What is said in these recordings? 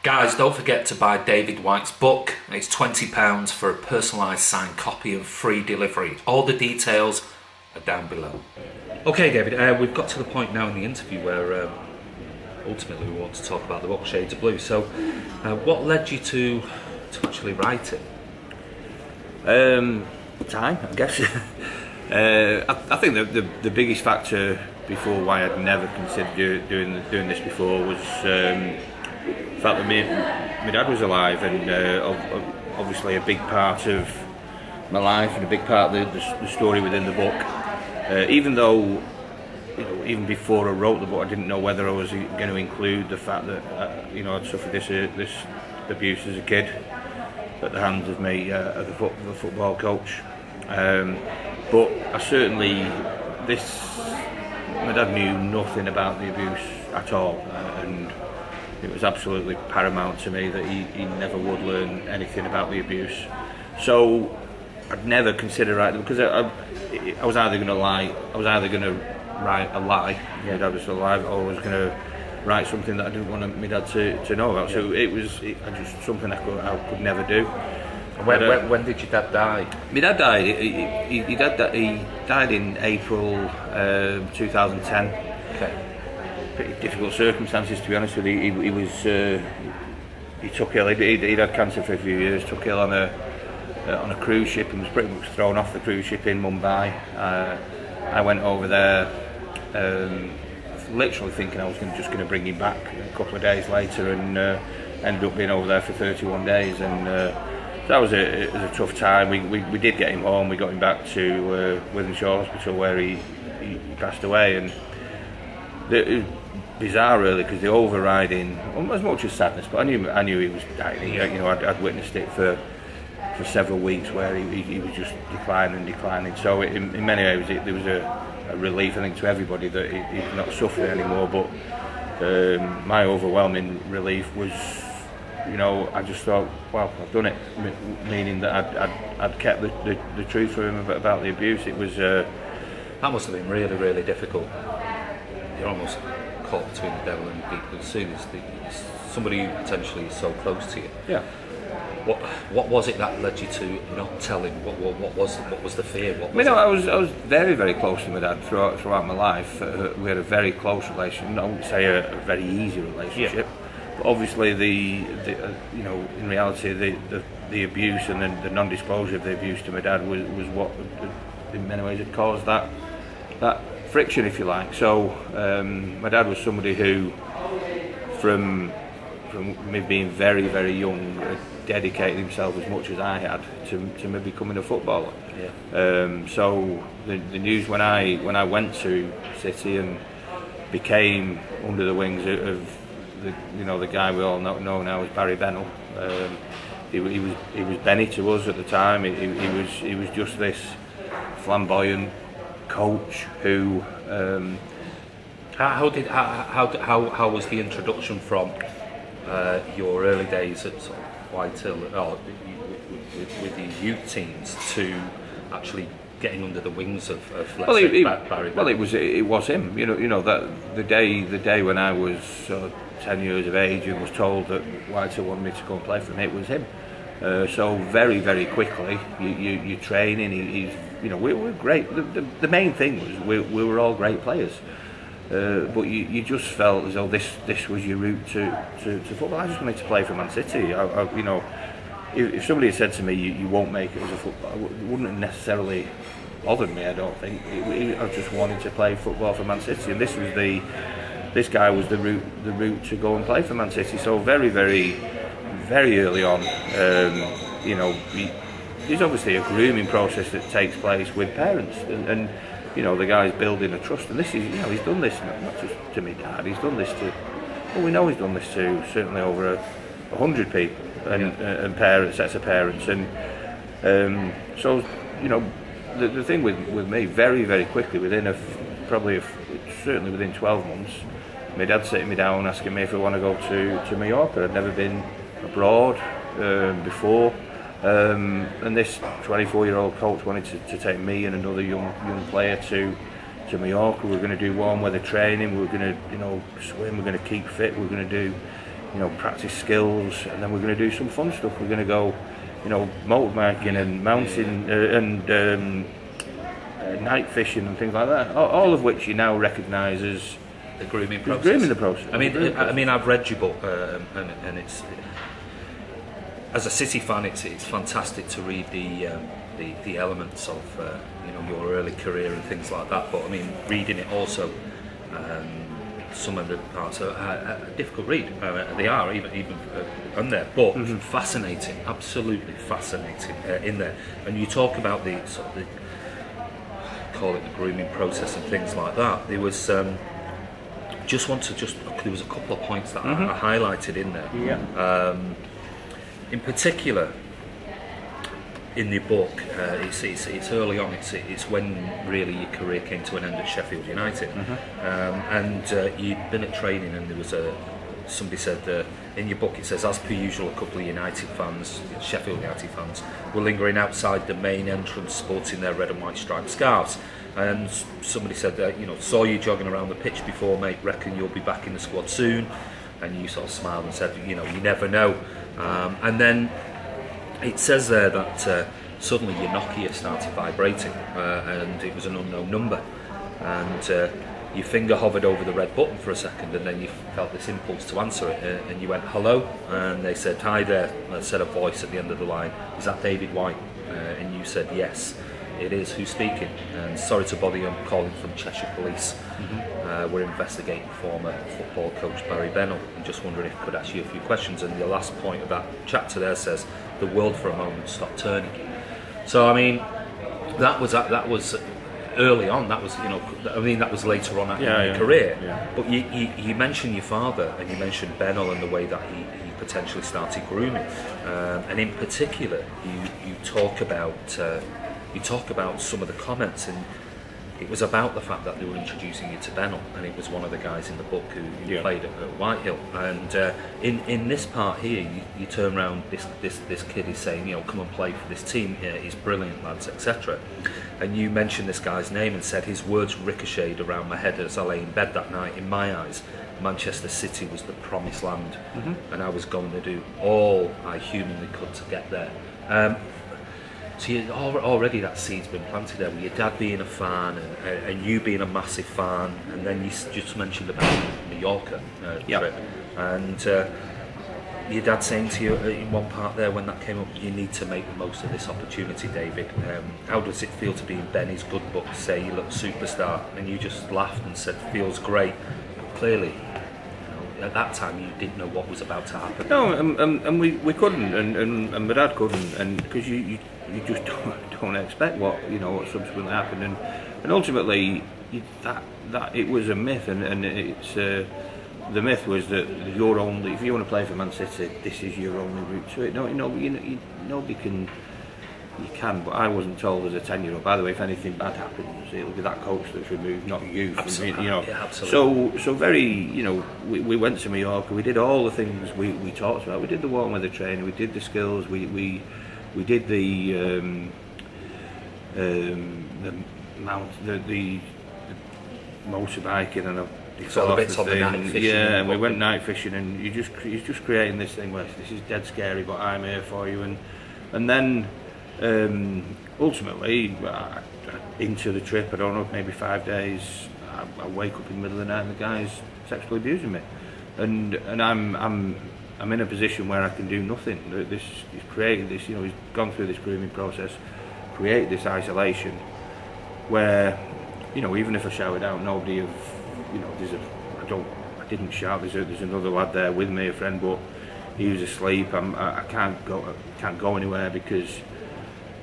Guys, don't forget to buy David White's book. It's £20 for a personalised signed copy and free delivery. All the details are down below. Okay, David, we've got to the point now in the interview where ultimately we want to talk about the book Shades of Blue. So, what led you to actually write it? Time, I guess. I think the biggest factor before why I'd never considered doing this before was the fact that my dad was alive, and obviously a big part of my life and a big part of the story within the book. Even though, even before I wrote the book, I didn't know whether I was going to include the fact that I'd suffered this abuse as a kid at the hands of me as a football coach. But I certainly, my dad knew nothing about the abuse at all, and it was absolutely paramount to me that he never would learn anything about the abuse. So I'd never consider writing, because I was either going to lie, I was either going to write a lie, my dad was still alive, or I was going to write something that I didn't want my dad to know about. So it was just something I could never do. When did your dad die? My dad died. He died in April 2010. Okay. Pretty difficult circumstances, to be honest with you. He took ill. He'd had cancer for a few years. Took ill on a cruise ship and was pretty much thrown off the cruise ship in Mumbai. I went over there, literally thinking I was just going to bring him back a couple of days later, and ended up being over there for 31 days. And that was a tough time. We did get him home. We got him back to Wythenshawe Hospital, where he passed away. And it was bizarre, really, because the overriding, as much as sadness, but I knew he was dying. I'd witnessed it for several weeks, where he was just declining. So in many ways there was a relief, I think, to everybody that he's not suffering anymore. But my overwhelming relief was, I just thought, well, I've done it, meaning that I'd kept the truth from him about the abuse. It was that must have been really, really difficult. You're almost caught between the devil and the deep blue sea. Somebody who potentially is so close to you. Yeah. What was it that led you to not tell him? What was the fear? I was very, very close to my dad throughout my life. We had a very close relationship. I wouldn't say a very easy relationship, but obviously in reality the abuse and the non-disclosure of the abuse to my dad was what in many ways had caused that friction, if you like. So my dad was somebody who, from me being very, very young, dedicated himself as much as I had to me becoming a footballer. Yeah. So the news when I went to City and became under the wings of the guy we all know now as Barry Bennell. He was Benny to us at the time. He was just this flamboyant coach who. How was the introduction from your early days at sort of Whitie with the youth teams to actually getting under the wings of Barry Bennell? Well, it was him. That the day when I was 10 years of age and was told that Whitie wanted me to go and play for him, it was him. So very, very quickly, you training. We were great. The main thing was we were all great players. But you just felt as though this was your route to football. I just wanted to play for Man City. If somebody had said to me, you won't make it as a footballer, it wouldn't have necessarily bothered me, I don't think. I just wanted to play football for Man City, and this guy was the route to go and play for Man City. So very, very, very early on, there's obviously a grooming process that takes place with parents, and the guy's building a trust, and this is, he's done this not just to me dad, he's done this to, we know he's done this to certainly over 100 people and parents, sets of parents, and so the thing with me, very, very quickly, within certainly within 12 months, my dad sitting me down asking me if I want to go to Majorca. I'd never been abroad before. And this 24-year-old coach wanted to take me and another young player to Majorca. We were going to do warm weather training. We were going to swim. We were going to keep fit. We were going to do practice skills, and then we're going to do some fun stuff. We're going to go, motorbiking and mountain and night fishing and things like that. All of which you now recognise as the grooming process. Grooming the process. I mean, I've read your book, and it's, as a City fan, it's fantastic to read the elements of your early career and things like that. But I mean, reading it also, some of the parts are a difficult read. They are even on there, but fascinating, absolutely fascinating in there. And you talk about the sort of call it the grooming process and things like that. There was there was a couple of points that I highlighted in there. Yeah. In particular, in the book, it's early on. It's when really your career came to an end at Sheffield United, and you'd been at training, and there was somebody said in your book, it says, as per usual, a couple of United fans, Sheffield United fans, were lingering outside the main entrance, sporting their red and white striped scarves. And somebody said that, saw you jogging around the pitch before, mate. Reckon you'll be back in the squad soon. And you sort of smiled and said, you never know. And then it says there that suddenly your Nokia started vibrating, and it was an unknown number, and your finger hovered over the red button for a second, and then you felt this impulse to answer it, and you went hello, and they said hi there, and said a voice at the end of the line, is that David White? And you said yes, it is. Who's speaking? And sorry to bother you, I'm calling from Cheshire Police. We're investigating former football coach Barry Bennell, and just wondering if I could ask you a few questions. And the last point of that chapter there says the world for a moment stopped turning. So I mean, that was early on. That was that was later on in your career. Yeah. But you mentioned your father, and you mentioned Bennell and the way that he potentially started grooming, and in particular you talk about some of the comments, and it was about the fact that they were introducing you to Bennell, and it was one of the guys in the book who played at Whitehill. And in this part here, you turn around, this kid is saying, come and play for this team, he's brilliant, lads, etc. And you mentioned this guy's name and said his words ricocheted around my head as I lay in bed that night. In my eyes, Manchester City was the promised land, and I was going to do all I humanly could to get there. So already that seed's been planted there, with your dad being a fan and you being a massive fan, and then you just mentioned about Majorca trip, and your dad saying to you in one part there when that came up, you need to make the most of this opportunity, David. How does it feel to be in Benny's good book, say you look superstar? And you just laughed and said, feels great. Clearly, at that time you didn't know what was about to happen. No, and we couldn't, and my dad couldn't, and because you just don't expect what subsequently happened, and ultimately that it was a myth, and it's the myth was that you're only, if you want to play for Man City, this is your only route to it. Nobody can. You can, but I wasn't told as a 10-year-old. By the way, if anything bad happens, it'll be that coach that's removed, not you. Absolutely. Yeah, absolutely. So very, we went to Majorca. We did all the things we talked about. We did the warm weather training. We did the skills. We did the motorbiking and the bits on the night fishing. Yeah, and we went night fishing, and you're just creating this thing where this is dead scary, but I'm here for you, and then. Ultimately, into the trip, I don't know, maybe 5 days, I wake up in the middle of the night and the guy's sexually abusing me, and I'm in a position where I can do nothing. He's created this, he's gone through this grooming process, created this isolation, where, even if I showered out, nobody I didn't shout. There's another lad there with me, a friend, but he was asleep. I can't go anywhere because.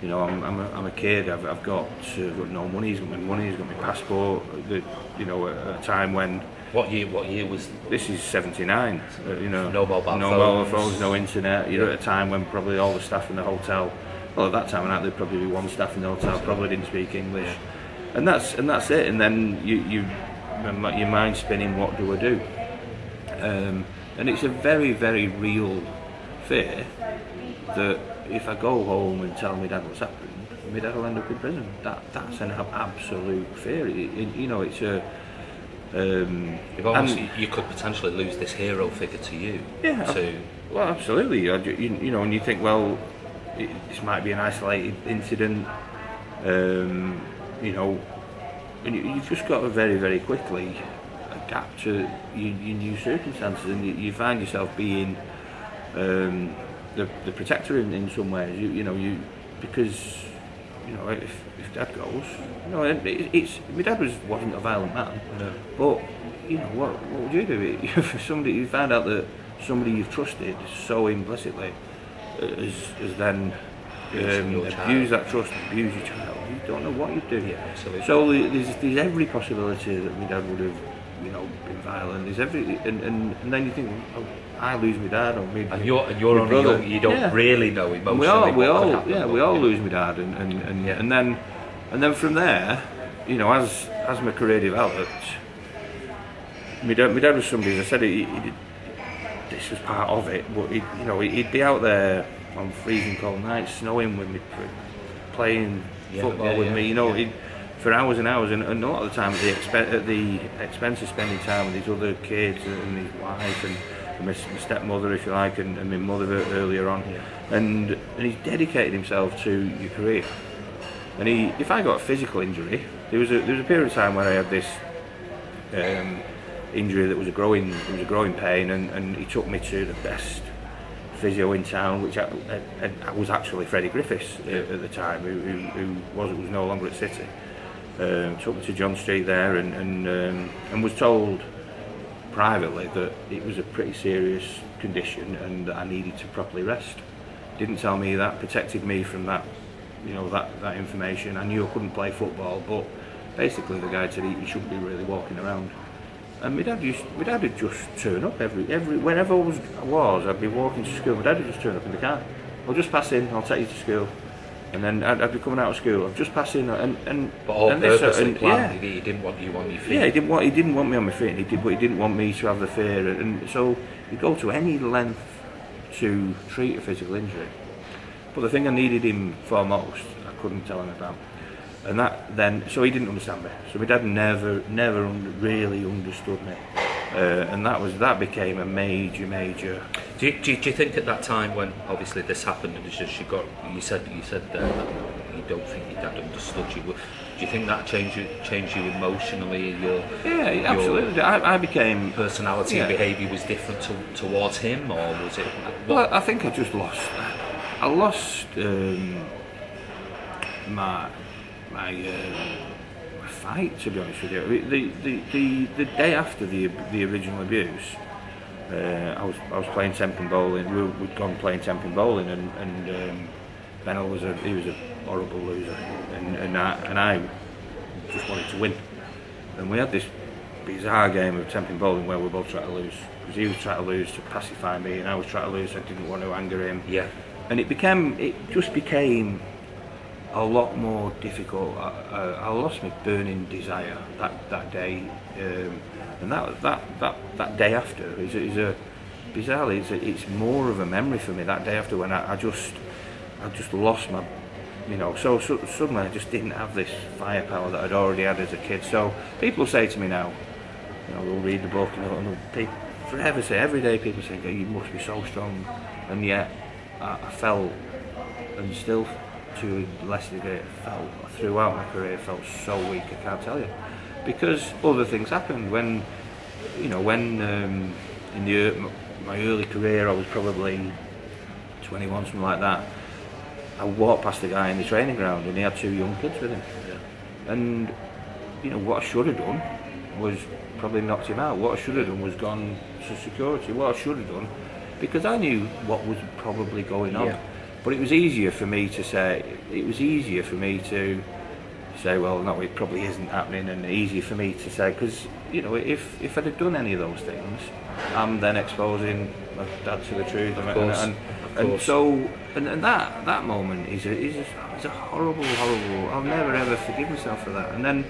I'm a kid. I've got no money. He's got my money. He's got my passport. At a time when. What year was? This is '79. No mobile phones, no internet. At a time when probably all the staff in the hotel. Well, at that time, there'd probably be one staff in the hotel. Probably didn't speak English, and that's it. And then your mind spinning. What do I do? And it's a very, very real fear that. If I go home and tell my dad what's happened, my dad will end up in prison. That's an absolute fear. It's You could potentially lose this hero figure to you. Yeah. Well, absolutely. You know, and you think, well, this might be an isolated incident. You know, and you've just got to very, very quickly adapt to your new circumstances, and you find yourself being the protector in some ways. Because you know, if Dad goes, you know, my dad wasn't a violent man, no. But you know, what would you do if somebody you find out that somebody you've trusted so implicitly has then abuse that trust, abuse your child? You don't know what you'd do. Yeah, absolutely. So there's every possibility that my dad would have, you know, been violent. There's and then you think, oh, I lose my dad, or me. And you're only young. You don't really know emotionally. We all lose my dad, and then from there, you know, as my career developed, my dad was somebody. As I said, this was part of it, but he'd be out there on freezing cold nights, snowing with me, playing football with me. You know, for hours and hours, and a lot of the time at the expense of spending time with his other kids and his wife and my stepmother, if you like, and my mother earlier on. Yeah. And he's dedicated himself to your career. And if I got a physical injury, there was a period of time where I had this injury that was a growing pain, and he took me to the best physio in town, which was actually Freddie Griffiths at the time, who was no longer at City. Took me to John Street there, and was told privately that it was a pretty serious condition and that I needed to properly rest. Didn't tell me that, protected me from that, you know, that information. I knew I couldn't play football, but basically the guy said he shouldn't be really walking around. And my dad would just turn up every whenever I was, I'd be walking to school. My dad would just turn up in the car. I'll just pass in. I'll take you to school. And then I'd be coming out of school. I'd just pass in But all purposely planned. He didn't want you on your feet. Yeah, he didn't want me on my feet. But he didn't want me to have the fear. And so he'd go to any length to treat a physical injury. But the thing I needed him for most, I couldn't tell him about. And so he didn't understand me. So my dad never really understood me, and that became a major. Do you think at that time when obviously this happened and you said that you don't think your dad understood you? Do you think that changed you emotionally? Absolutely. I became personality and behaviour was different towards him, or was it? Well, I think I just lost. I lost my fight, to be honest with you. The day after the original abuse, I was playing Temping bowling. We'd gone playing Temping bowling, and Bennell was a horrible loser, and I just wanted to win. And we had this bizarre game of Temping bowling where we were both trying to lose, because he was trying to lose to pacify me, and I was trying to lose. So I didn't want to anger him. Yeah. And it just became a lot more difficult. I lost my burning desire that day, and that day after is bizarrely it's more of a memory for me. That day after, when I just lost my, you know, so suddenly I just didn't have this firepower that I'd already had as a kid. So people say to me now, you know, they'll read the book and people forever say, every day people say, you must be so strong, and yet I felt, and still to a lesser degree, throughout my career, felt so weak. I can't tell you, because other things happened. When in my early career, I was probably 21, something like that. I walked past a guy in the training ground, and he had 2 young kids with him. Yeah. And you know what I should have done was probably knocked him out. What I should have done was gone to security. What I should have done, because I knew what was probably going on. Yeah. But it was easier for me to say. Well, no, it probably isn't happening, and easier for me to say, because you know, if I'd have done any of those things, I'm then exposing my dad to the truth, and so that moment is a horrible. I'll never ever forgive myself for that. And then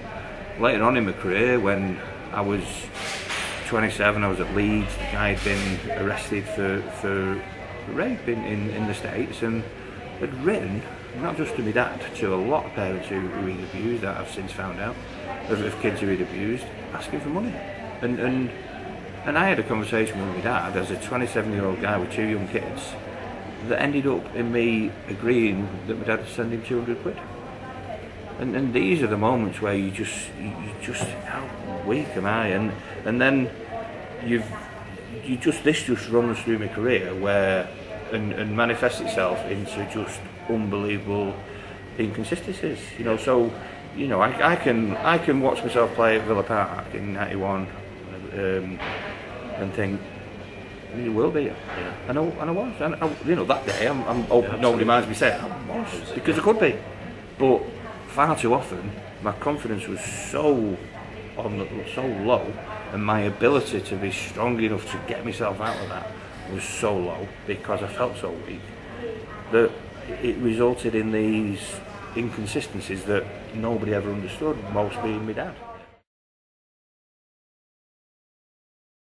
later on in my career, when I was 27, I was at Leeds. The guy had been arrested for rape in the States, and had written not just to my dad, to a lot of parents who he'd abused, that I've since found out, of kids who he'd abused, asking for money. And I had a conversation with my dad as a 27-year-old guy with 2 young kids that ended up in me agreeing that my dad would send him 200 quid. And these are the moments where you just how weak am I? And then this just runs through my career where and manifests itself into just unbelievable inconsistencies. So I can watch myself play at Villa Park in '91 and think it will be. Yeah. And I was. And that day I'm hoping nobody minds me saying I was, because I could be. But far too often my confidence was so low, and my ability to be strong enough to get myself out of that was so low because I felt so weak, that it resulted in these inconsistencies that nobody ever understood, most being my dad.